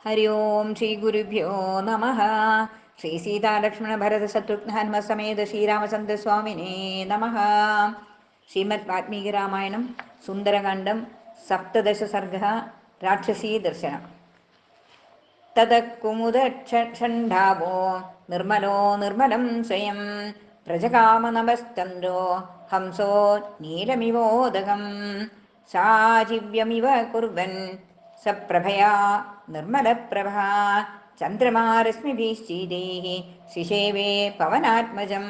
ഹരി ഓം ശ്രീ ഗുരുഭ്യോ നമ. ശ്രീ സീതാലക്ഷ്മണ ഭരത ശത്രുഘ്ന ഹനുമ സമേത ശ്രീരാമചന്ദ്ര സ്വാമിനേ നമ. ശ്രീമദ് വാൽമീകി രാമായണം സുന്ദരകാന്ഡം സപ്തദശ സർഗ. രാക്ഷസീ ദർശനം. തതഃ കുമുദക്ഷണ്ഡാവോ നിർമ്മലോ നിർമ്മലം സ്വയം പ്രജകാമനമശ്ചന്ദ്രോ ഹംസോ നീലമിവോദകം സാജീവ്യമിവ കുർവൻ സപ്രഭയാ നിർമ്മലപ്രഭാ ചന്ദ്രമാരശ്മിഭിശ്ചീരൈः ശിശേവേ പവനാത്മജം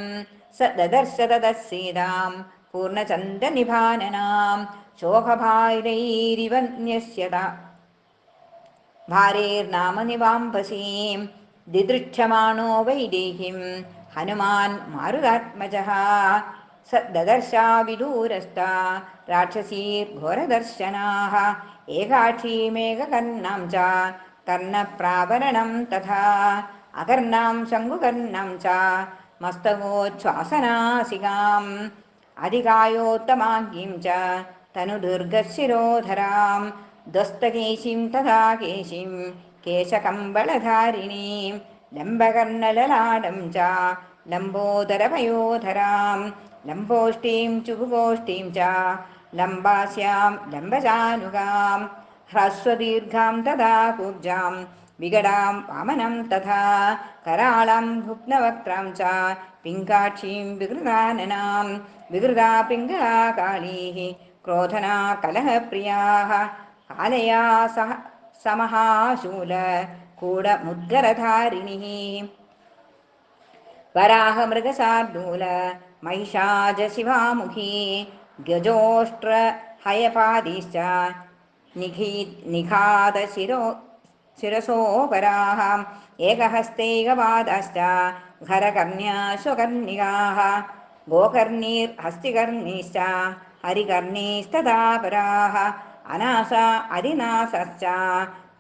സ ദദർശ തതഃ സീതാം പൂർണ്ണചന്ദ്രനിഭാനനാം ശോകഭാരൈരിവ ന്യസ്യത ഭാരേർനാമനിവാംഭസീം ദിദൃക്ഷമാണോ വൈദേഹിം ഹനുമാൻ മാരുതാത്മജഃ സ ദദർശാവിദൂരസ്ഥ രാക്ഷസീർഘോരദർശനാः ഏകാക്ഷീമേകകർണാം ച കർണപ്രാവരണം തഥാ അകർണാം ശംഖുകർണാം ച മസ്തകോച്ഛ്വാസനാസികാം അധികായോത്തമാംഗീം ച തനുദീർഘശിരോധരാം ദ്വസ്തകേശിം തഥാ കേശിം കേശകമ്പളധാരിണീം ലംബകർണലലാടം ച ലംബോദരപയോധരാം ലംബോഷ്ടീം ചുബുഗോഷ്ടീം ച ലംബാസ്യാം ലംബജാനുകാം ഹ്രസ്വദീർഘാം തഥാ കുബ്ജാം വികടാം വാമനം തഥാ കരാളാം ഭുഗ്നവക്ത്രാം ച പിങ്കാക്ഷീം വികൃതാനനാം വികൃതാ പിംഗളാ കാളീഃ ക്രോധനാ കലഹപ്രിയാഃ കാലയാ സഹ സമഹാശൂല കൂടമുദ്ഗരധാരിണിഃ വരാഹമൃഗശാർദൂല മഹിഷാജശിവാമുഖീ ഗജോഷ്ട്ര ഹയപാദീശ്ച നിഘാതശിരസോപരാः ഏകഹസ്തൈകപാദാശ്ച ഖരകർണ്യാശ്വകർണികാः ഗോകർണീർഹസ്തികർണീശ്ച ഹരികർണീസ്തഥാ പരാः അനാസാ അരിനാസശ്ച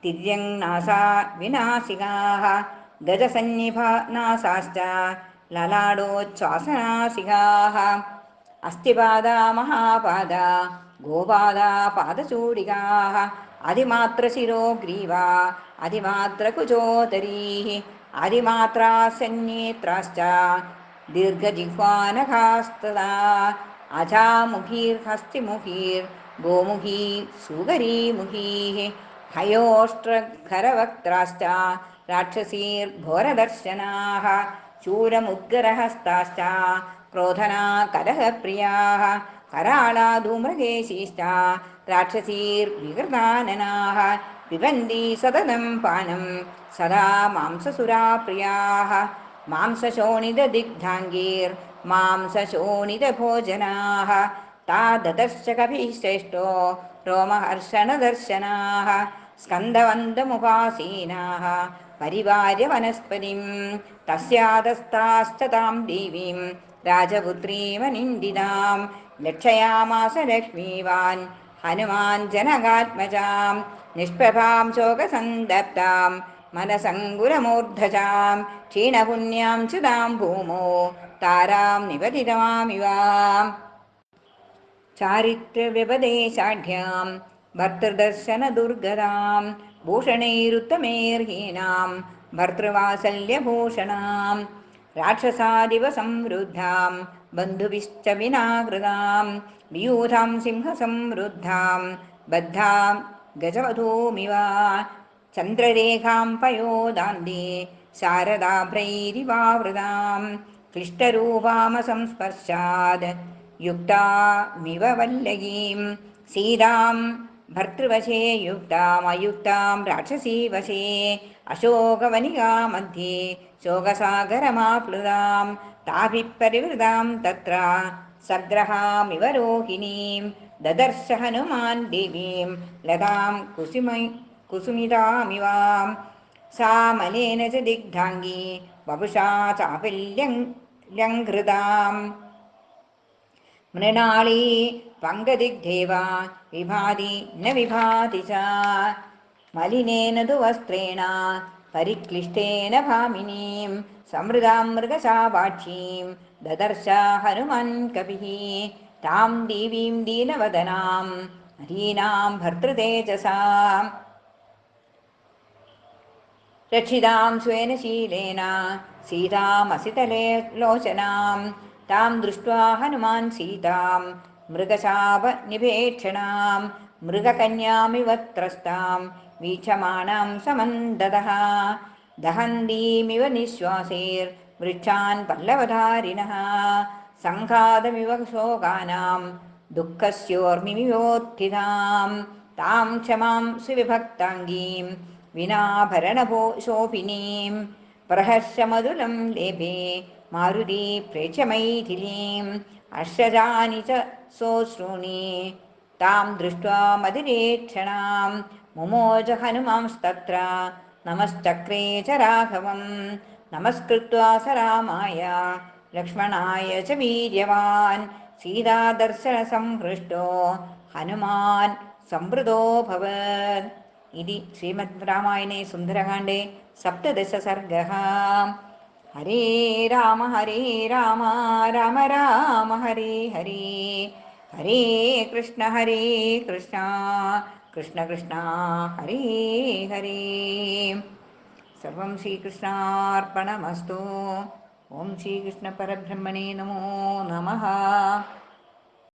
തിര്യങ്നാസാ വിനാസികാः ഗജസന്നിഭനാസാശ്ച ലലാടോച്ഛ്വാസനാസികാः അസ്ഥിപാദാ മഹാപാദാ ഗോപാദാ പാദചൂടികാः അതിമാത്രശിരോഗ്രീവാ അതിമാത്രകുചോദരീः അതിമാത്രാസന്നേത്രാശ്ച ദീർഘജിഹ്വാനഖാസ്തദാ അജാമുഖീർഹസ്തിമുഖീർ ഗോമുഖീ സുഗരീമുഖീः ഹയോഷ്ട്രഖരവക്ത്രാശ്ച രാക്ഷസീർഘോരദർശനാः ശൂരമുദ്ഗരഹസ്താശ്ച ക്രോധനാ കലഹപ്രിയാः കരാളാ ധൂമ്രകേശീശ്ച രാക്ഷസീർവികൃതാനനാः പിബന്തി സതതം പാനം സദാ മാംസസുരാപ്രിയാः മാംസശോണിതദിഗ്ധാംഗീർ മാംസശോണിതഭോജനാः താ ദദർശ കപിः ശ്രേഷ്ഠോ രോമഹർഷണദർശനാः സ്കന്ദവന്തമുപാസീനാः പരിവാര്യ വനസ്പതിം തസ്യാതസ്ഥാശ്ച താം ദേവീം രാജപുത്രീമനിന്ദിതാം ലക്ഷയാമാസ ലക്ഷ്മീവാൻ ഹനുമാൻ ജനകാത്മജാം നിഷ്പ്രഭാം ശോകസന്തപ്താം മനസങ്കുലമൂർധജാം ക്ഷീണപുണ്യാം ചുതാം ഭൂമോ താരാം നിപതിതമാമിവാം ചാരിത്രവ്യപദേശാഢ്യാം ഭർതൃദർശനദുർഗതാം ഭൂഷണൈരുത്തമേർഹീനാം ഭർതൃവാത്സല്യഭൂഷണാം രാക്ഷസാദിവ സംവൃദ്ധാം ബന്ധുവിശ്ച വിനാകൃതാം വിയൂധാം സിംഹസംവൃദ്ധാം ബദ്ധാം ഗജവധൂമിവ ചന്ദ്രരേഖാം പയോദാന്തി ശാരദാഭ്രൈരിവാവൃതാം ക്ലിഷ്ടരൂപാമസംസ്പർശാദ് യുക്താമിവ വല്ലകീം സീതാം ഭർതൃവശേ യുക്താം അയുക്താം രാക്ഷസീവശേ അശോകവനികാ മധ്യേ ശോകസാഗരമാപ്ലുതാം താഭിഃ പരിവൃതാം തത്ര സഗ്രഹാമിവ രോഹിണീം ദദർശ ഹനുമാൻ ദേവീം ലതാം കുസുമിതാമിവാം സാ മലേന ച ദിഗ്ധാംഗീ വപുഷാ ചാപല്യംഘൃതാം മൃണാളീ പങ്കദിഗ്ധേവ വിഭാതി ന വിഭാതി ച മലിനേന തു വസ്ത്രേണ പരിക്ലിഷ്ടേന ഭാമിനീം സമൃതാം മൃഗശാപാക്ഷീം ദദർശ ഹനുമാൻ കപിഃ താം ദേവീം ദീനവദനാം ഹരീനാം ഭർതൃതേജസാ रक्षितां स्वेन शीलेन सीतामसितले लोचनां तां दृष्ट्वा हनुमान् सीतां मृगशापनिभेक्षणां मृगकन्यामिव त्रस्तां वीक्षमाणां समन्ददः दहन्तीमिव निःश्वासैर्वृक्षान् पल्लवधारिणः सङ्घातमिव शोकानां दुःखस्योर्मिमिवोत्थितां तां क्षमां सुविभक्ताङ्गीं विनाभरणशोभिनीं प्रहर्षमधुलं लेभे मारुती प्रेक्ष्य मैथिलीम् अश्रजानि च सोऽश्रूणि तां दृष्ट्वा मदिरेक्षणां मुमोज हनुमांस्तत्र नमश्चक्रे च राघवं नमस्कृत्वा स रामाय लक्ष्मणाय च वीर्यवान् सीतादर्शनसंहृष्टो हनुमान् संवृतोऽभवत्। इति श्रीमद् रामायणे सुन्दरकाण्डे सप्तदशसर्गः। हरे राम राम राम हरे हरे, हरे कृष्ण कृष्ण कृष्ण हरे हरे। सर्वं श्रीकृष्णार्पणमस्तु। ओं श्रीकृष्णपरब्रह्मणे नमो नमः।